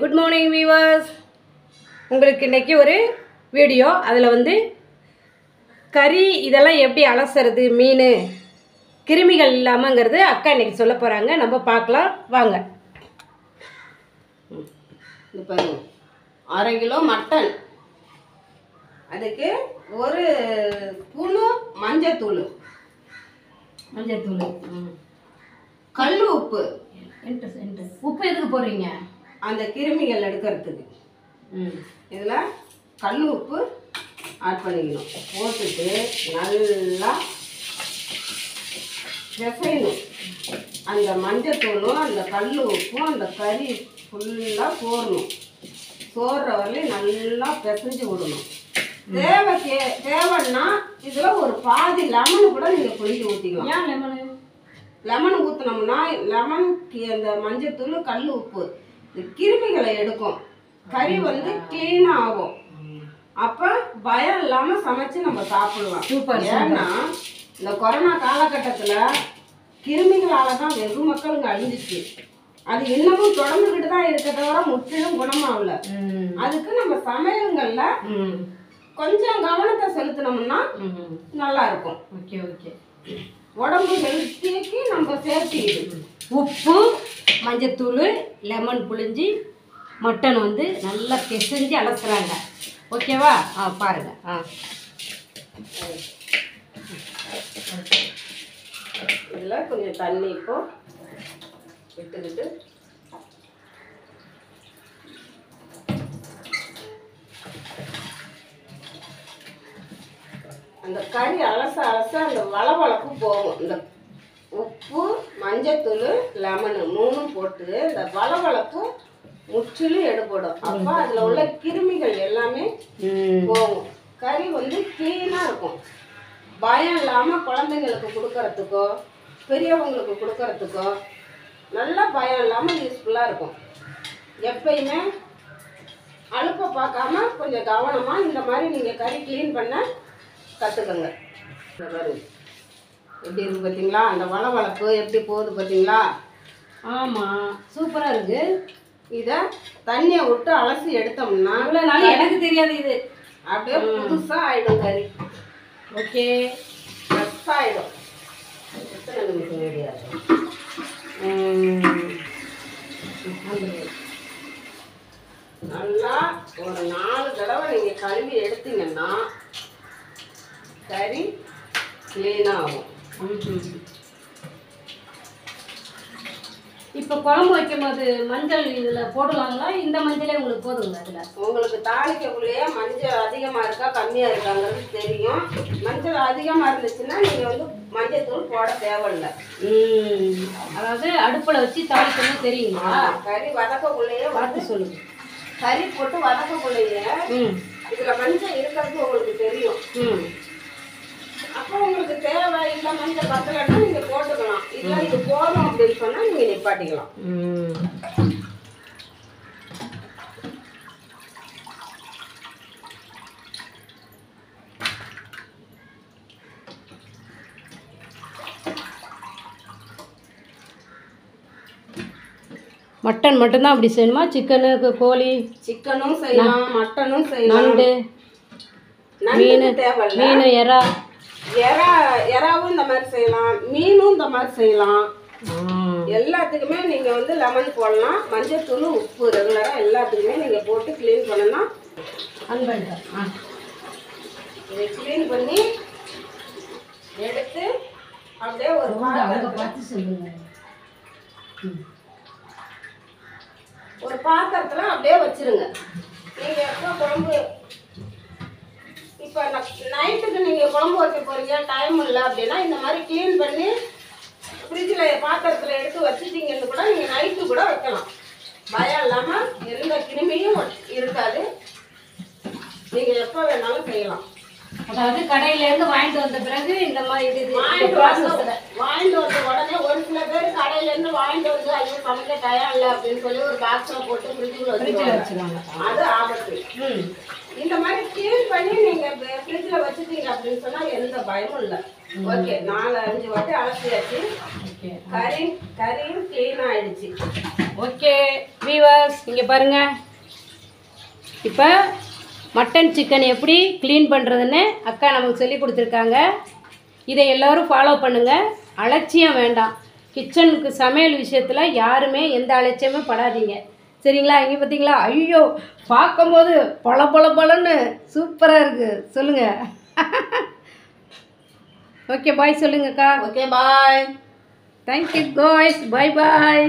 Good morning viewers. உங்களுக்கு இன்றைக்கி ஒரு வீடியோ. அதில் வந்து கறி இதெல்லாம் எப்படி அலசுறது, மீன் கிருமிகள் இல்லாமங்கிறது அக்கா இன்றைக்கி சொல்ல போகிறாங்க. நம்ம பார்க்கலாம் வாங்க. இது பாருங்க, 1/2 கிலோ மட்டன், அதுக்கு 1 ஸ்பூனு மஞ்சத்தூள், கல் உப்பு. உப்பு எதுக்கு போடுறீங்க? அந்த கிருமிகள் எடுக்கிறதுக்கு. இதில் கல் உப்பு ஆட் பண்ணிக்கணும். போட்டுட்டு நல்லா பிசையணும். அந்த மஞ்சத்தூளும் அந்த கல் உப்பும் அந்த கறி ஃபுல்லாக சோறணும். சோறுற வரலையும் நல்லா பிசைஞ்சு விடணும். தேவைன்னா இதில் ஒரு பாதி லெமன் கூட நீங்கள் புளிஞ்சு ஊற்றிக்கலாம். ஏன் லெமனு? லெமன் ஊற்றினோம்னா லெமன் அந்த மஞ்சத்தூள் கல் உப்பு இந்த கிருமிகளை எடுக்கும். கறி வந்து க்ளீனாக ஆகும். அப்போ பயம் இல்லாமல் சமைச்சு நம்ம சாப்பிடலாம். சூப்பர். ஏன்னா இந்த கொரோனா காலகட்டத்தில் கிருமிகளால் தான் வெகு மக்களுங்க அழிஞ்சிச்சு. அது இன்னமும் தொடர்ந்துக்கிட்டு தான் இருக்க தவிர முற்றிலும் குணமாகல. அதுக்கு நம்ம சமையல்களில் கொஞ்சம் கவனத்தை செலுத்தினோம்னா நல்லா இருக்கும். Okay okay. உடம்பு ஹெல்த்திக்கு நம்ம சேர்த்து உப்பு, மஞ்சத்தூள், லெமன் புளிஞ்சி மட்டன் வந்து நல்லா பிசைஞ்சு அலசுறாங்க. ஓகேவா? பாருங்கள். இதில் கொஞ்சம் தண்ணி இப்போ விட்டுக்கிட்டு அந்த கறி அலச அந்த வளவளப்பு போகும். இந்த உப்பு, மஞ்சத்தூள், லெமனு 3 போட்டு இந்த வளவளப்பு முற்றிலும் எடுபடும். அப்போ அதில் உள்ள கிருமிகள் எல்லாமே போகும். கறி வந்து க்ளீனாக இருக்கும். பயம் இல்லாமல் குழந்தைங்களுக்கு கொடுக்கறதுக்கோ பெரியவங்களுக்கு கொடுக்கறதுக்கோ நல்லா பயம் இல்லாமல் யூஸ்ஃபுல்லாக இருக்கும். எப்பயுமே அலுப்பை பார்க்காம கொஞ்சம் கவனமாக இந்த மாதிரி நீங்கள் கறி க்ளீன் பண்ண கற்றுக்கங்க. எப்படி இருக்குது பார்த்தீங்களா? அந்த வளவளப்பு எப்படி போகுது பார்த்தீங்களா? ஆமாம், சூப்பராக இருக்குது. இதை தண்ணியை விட்டு அலசி எடுத்தோம்னா அவ்வளோ நாள் எனக்கு தெரியாது. இது அப்படியே புதுசாக ஆகிடும் கறி. ஓகே, ஃப்ரெஷ்ஷாக ஆகிடும். எத்தனை நிமிஷம் முடியாது. நல்லா ஒரு 4 தடவை நீங்கள் கழுவி எடுத்தீங்கன்னா கறி க்ளீனாக ஆகும். இப்போ குழம்பு வைக்கும் போது மஞ்சள் இதில் போடலாங்களா? இந்த மஞ்சளே உங்களுக்கு போதுங்க? அதில் உங்களுக்கு தாளிக்கக்குள்ளேயே மஞ்சள் அதிகமாக இருக்கா கம்மியாக இருக்காங்கிறது தெரியும். மஞ்சள் அதிகமாக இருந்துச்சுன்னா நீங்கள் வந்து மஞ்சள் தூள் போட தேவையில்லை. அதாவது அடுப்பில் வச்சு தாளிக்கணும். தெரியுங்களா? கறி வதக்கக்குள்ளேயே பார்த்து சொல்லுங்க. கறி போட்டு வதக்கக்குள்ளேயே இதில் மஞ்சள் இருக்கிறது உங்களுக்கு தெரியும். அப்போ உங்களுக்கு தேவை இல்லை மஞ்சள் பத்தலைன்னா நீங்கள் போட்டுக்கலாம். இல்லை இது போதும் அப்படின்னு சொன்னால் நீங்கள் நிப்பாட்டிக்கலாம். மட்டன் மட்டும்தான் அப்படி செய்யணுமா? சிக்கனு, கோழி? சிக்கனும் செய்யலாம், மட்டனும் செய்யலாம், நண்டு, மீன் தேவையில்லை. மீன், எறாவும் இந்த மாதிரி செய்யலாம், மீனும் இந்த மாதிரி செய்யலாம். எல்லாத்துக்குமே நீங்கள் வந்து லெமன் போடலாம். மஞ்சத்தூள், உப்பு ரெகுலராக எல்லாத்துக்குமே நீங்கள் போட்டு க்ளீன் பண்ணலாம். இதை க்ளீன் பண்ணி எடுத்து அப்படியே ஒரு பாத்திரத்தில் அப்படியே வச்சிருங்க. நீங்கள் எப்போ குழம்பு இப்போ நைட்டுக்கு நீங்கள் குழம்பு வைக்க போகிறீங்க, டைம் இல்லை அப்படின்னா இந்த மாதிரி க்ளீன் பண்ணி ஃப்ரிட்ஜில் பாத்திரத்தில் எடுத்து வச்சுட்டிங்கன்னு கூட நீங்கள் நைட்டு கூட வைக்கலாம். பயம் இல்லாமல் எந்த கிருமியும் இருக்காது. நீங்கள் எப்போ வேணாலும் செய்யலாம். அதாவது கடையிலேருந்து வாங்கிட்டு வந்த பிறகு இந்த மாதிரி வாங்கிட்டு வந்த உடனே ஒரு சில பேர் கடையிலேருந்து வாங்கிட்டு வந்து ஐயோ சமைக்க டயம் இல்லை அப்படின்னு சொல்லி ஒரு பாக்ஸில் போட்டு ஃப்ரிட்ஜில் வச்சுருவாங்க. அது ஆபத்து. இந்த மாதிரி க்ளீன் பண்ணி நீங்கள் ஃப்ரிட்ஜில் வச்சுட்டீங்க அப்படின்னு சொன்னால் எந்த பயமும் இல்லை. ஓகே, 4-5 வாட்டி அலசியாச்சு. ஓகே கறியும் க்ளீன் ஆயிடுச்சு. ஓகே வீவர்ஸ், இங்கே பாருங்கள். இப்போ மட்டன் சிக்கன் எப்படி க்ளீன் பண்ணுறதுன்னு அக்கா நமக்கு சொல்லி கொடுத்துருக்காங்க. இதை எல்லோரும் ஃபாலோ பண்ணுங்கள். அலட்சியம் வேண்டாம். கிச்சனுக்கு சமையல் விஷயத்தில் யாருமே எந்த அலட்சியமும் படாதீங்க. சரிங்களா? இங்கே பார்த்தீங்களா? ஐயோ, பார்க்கும்போது பளன்னு சூப்பராக இருக்குது. சொல்லுங்கள். ஓகே பாய் சொல்லுங்கக்கா. Okay bye. Thank you guys. Bye பாய்.